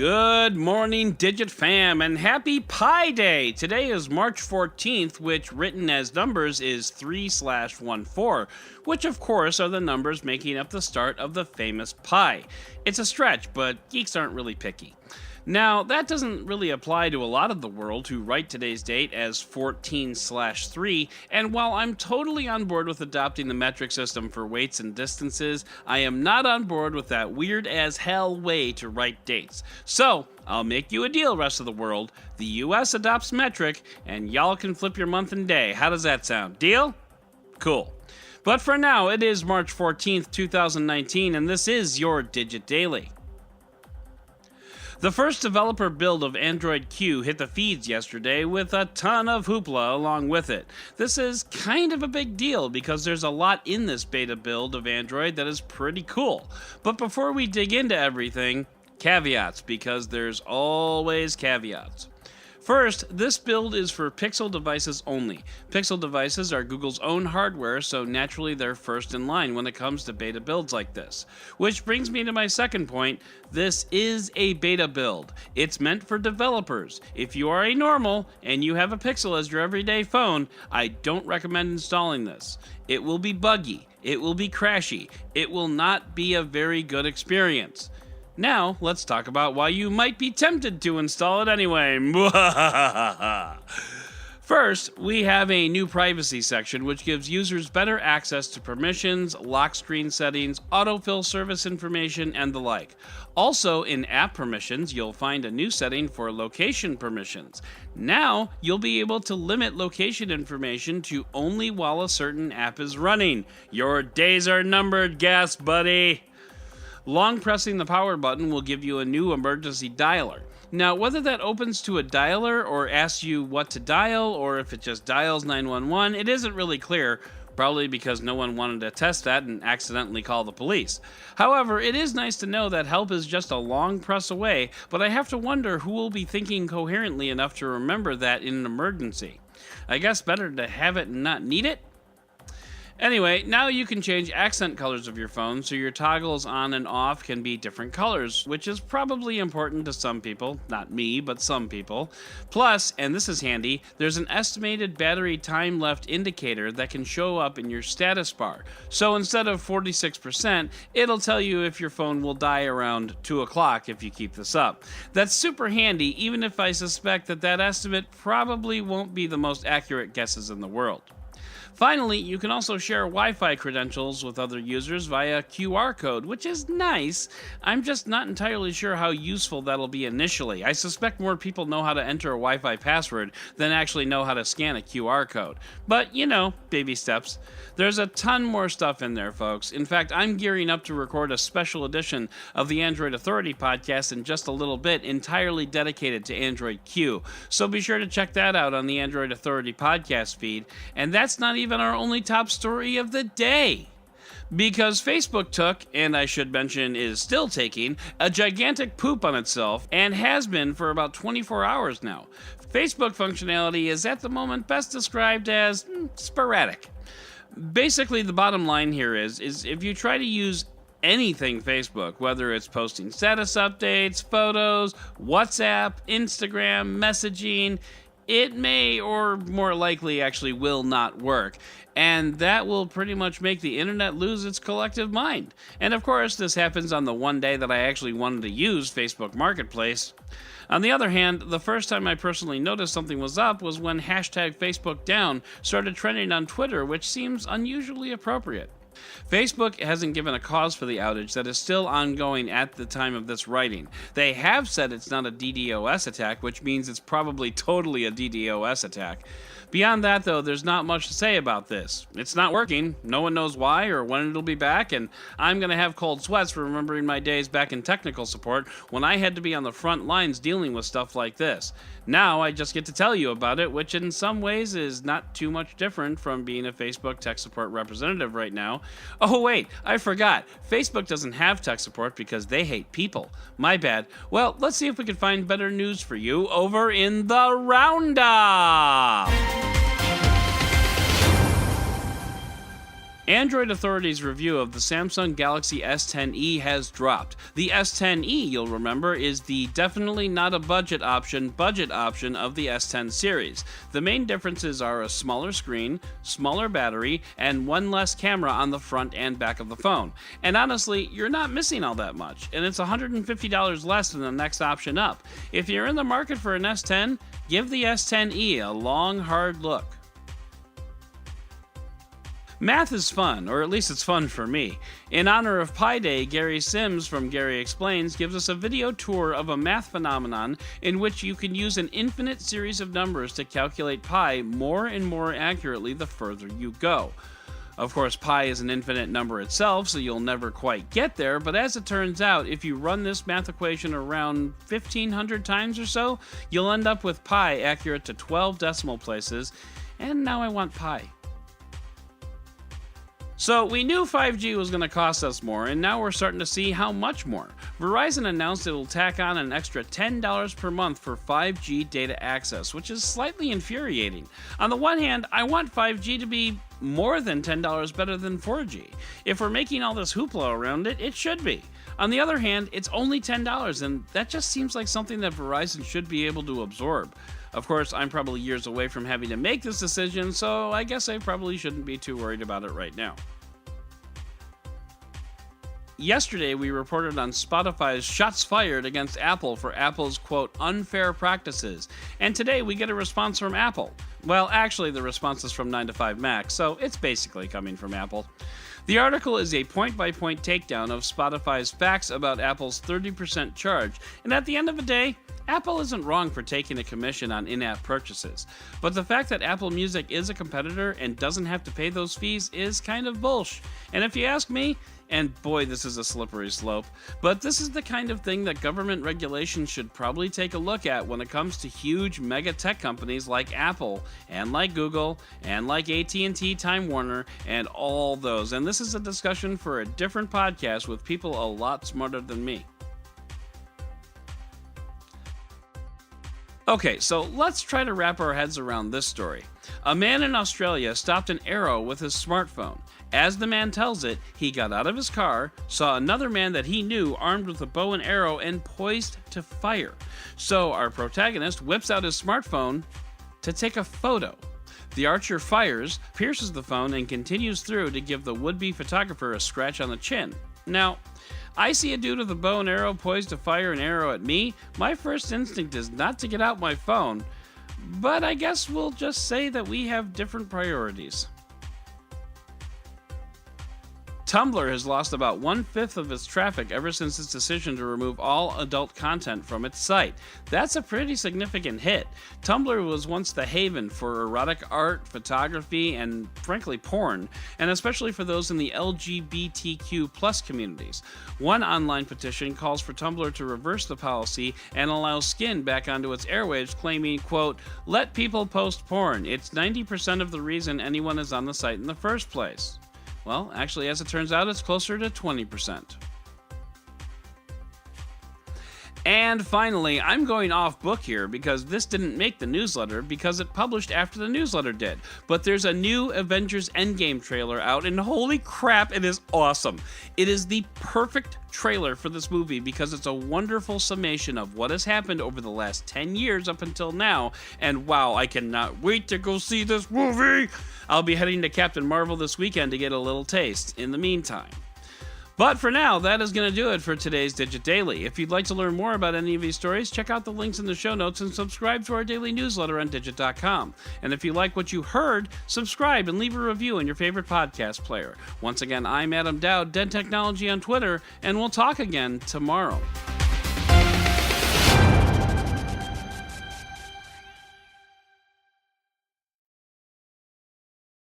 Good morning, Digit Fam, and happy Pi Day! Today is March 14th, which written as numbers is 3/14, which of course are the numbers making up the start of the famous pi. It's a stretch, but geeks aren't really picky. Now, that doesn't really apply to a lot of the world who write today's date as 14/3, and while I'm totally on board with adopting the metric system for weights and distances, I am not on board with that weird as hell way to write dates. So, I'll make you a deal, rest of the world. The US adopts metric, and y'all can flip your month and day. How does that sound? Deal? Cool. But for now, it is March 14th, 2019, and this is your Digit Daily. The first developer build of Android Q hit the feeds yesterday with a ton of hoopla along with it. This is kind of a big deal because there's a lot in this beta build of Android that is pretty cool. But before we dig into everything, caveats, because there's always caveats. First, this build is for Pixel devices only. Pixel devices are Google's own hardware, so naturally they're first in line when it comes to beta builds like this. Which brings me to my second point. This is a beta build. It's meant for developers. If you are a normal and you have a Pixel as your everyday phone, I don't recommend installing this. It will be buggy. It will be crashy. It will not be a very good experience. Now, let's talk about why you might be tempted to install it anyway. First, we have a new privacy section which gives users better access to permissions, lock screen settings, autofill service information, and the like. Also, in app permissions, you'll find a new setting for location permissions. Now, you'll be able to limit location information to only while a certain app is running. Your days are numbered, gas buddy! Long pressing the power button will give you a new emergency dialer. Now, whether that opens to a dialer or asks you what to dial, or if it just dials 911, it isn't really clear, probably because no one wanted to test that and accidentally call the police. However, it is nice to know that help is just a long press away, but I have to wonder who will be thinking coherently enough to remember that in an emergency. I guess better to have it and not need it? Anyway, now you can change accent colors of your phone so your toggles on and off can be different colors, which is probably important to some people. Not me, but some people. Plus, and this is handy, there's an estimated battery time left indicator that can show up in your status bar. So instead of 46%, it'll tell you if your phone will die around 2 o'clock if you keep this up. That's super handy, even if I suspect that estimate probably won't be the most accurate guesses in the world. Finally, you can also share Wi-Fi credentials with other users via QR code, which is nice. I'm just not entirely sure how useful that'll be initially. I suspect more people know how to enter a Wi-Fi password than actually know how to scan a QR code. But, you know, baby steps. There's a ton more stuff in there, folks. In fact, I'm gearing up to record a special edition of the Android Authority podcast in just a little bit, entirely dedicated to Android Q. So be sure to check that out on the Android Authority podcast feed. And that's not even our only top story of the day. Because Facebook took, and I should mention is still taking, a gigantic poop on itself and has been for about 24 hours now. Facebook functionality is at the moment best described as sporadic. Basically, the bottom line here is if you try to use anything Facebook, whether it's posting status updates, photos, WhatsApp, Instagram, messaging, it may or more likely actually will not work. And that will pretty much make the internet lose its collective mind. And of course, this happens on the one day that I actually wanted to use Facebook Marketplace. On the other hand, the first time I personally noticed something was up was when hashtag Facebook down started trending on Twitter, which seems unusually appropriate. Facebook hasn't given a cause for the outage that is still ongoing at the time of this writing. They have said it's not a DDoS attack, which means it's probably totally a DDoS attack. Beyond that, though, there's not much to say about this. It's not working. No one knows why or when it'll be back, and I'm going to have cold sweats remembering my days back in technical support when I had to be on the front lines dealing with stuff like this. Now I just get to tell you about it, which in some ways is not too much different from being a Facebook tech support representative right now. Oh wait, I forgot. Facebook doesn't have tech support because they hate people. My bad. Well, let's see if we can find better news for you over in the roundup. Android authorities' review of the Samsung Galaxy S10e has dropped. The S10e, you'll remember, is the definitely not a budget option of the S10 series. The main differences are a smaller screen, smaller battery, and one less camera on the front and back of the phone. And honestly, you're not missing all that much, and it's $150 less than the next option up. If you're in the market for an S10, give the S10e a long, hard look. Math is fun, or at least it's fun for me. In honor of Pi Day, Gary Sims from Gary Explains gives us a video tour of a math phenomenon in which you can use an infinite series of numbers to calculate pi more and more accurately the further you go. Of course, pi is an infinite number itself, so you'll never quite get there, but as it turns out, if you run this math equation around 1,500 times or so, you'll end up with pi accurate to 12 decimal places, and now I want pi. So we knew 5G was going to cost us more, and now we're starting to see how much more. Verizon announced it'll tack on an extra $10 per month for 5G data access, which is slightly infuriating. On the one hand, I want 5G to be more than $10 better than 4G. If we're making all this hoopla around it, it should be. On the other hand, it's only $10, and that just seems like something that Verizon should be able to absorb. Of course, I'm probably years away from having to make this decision, so I guess I probably shouldn't be too worried about it right now. Yesterday, we reported on Spotify's shots fired against Apple for Apple's, quote, unfair practices. And today, we get a response from Apple. Well, actually, the response is from 9to5Mac, so it's basically coming from Apple. The article is a point-by-point takedown of Spotify's facts about Apple's 30% charge, and at the end of the day, Apple isn't wrong for taking a commission on in-app purchases. But the fact that Apple Music is a competitor and doesn't have to pay those fees is kind of bullsh. And if you ask me, and boy, this is a slippery slope, but this is the kind of thing that government regulation should probably take a look at when it comes to huge mega tech companies like Apple, and like Google, and like AT&T, Time Warner, and all those. And this is a discussion for a different podcast with people a lot smarter than me. Okay, so let's try to wrap our heads around this story. A man in Australia stopped an arrow with his smartphone. As the man tells it, he got out of his car, saw another man that he knew armed with a bow and arrow and poised to fire. So our protagonist whips out his smartphone to take a photo. The archer fires, pierces the phone, and continues through to give the would-be photographer a scratch on the chin. Now, I see a dude with a bow and arrow poised to fire an arrow at me. My first instinct is not to get out my phone, but I guess we'll just say that we have different priorities. Tumblr has lost about 1/5 of its traffic ever since its decision to remove all adult content from its site. That's a pretty significant hit. Tumblr was once the haven for erotic art, photography, and frankly porn, and especially for those in the LGBTQ+ communities. One online petition calls for Tumblr to reverse the policy and allow Skin back onto its airwaves, claiming, quote, let people post porn. It's 90% of the reason anyone is on the site in the first place. Well, actually, as it turns out, it's closer to 20%. And finally, I'm going off book here because this didn't make the newsletter because it published after the newsletter did. But there's a new Avengers Endgame trailer out, and holy crap, it is awesome. It is the perfect trailer for this movie because it's a wonderful summation of what has happened over the last 10 years up until now, and wow, I cannot wait to go see this movie! I'll be heading to Captain Marvel this weekend to get a little taste in the meantime. But for now, that is going to do it for today's Digit Daily. If you'd like to learn more about any of these stories, check out the links in the show notes and subscribe to our daily newsletter on Digit.com. And if you like what you heard, subscribe and leave a review in your favorite podcast player. Once again, I'm Adam Dowd, Dead Technology on Twitter, and we'll talk again tomorrow.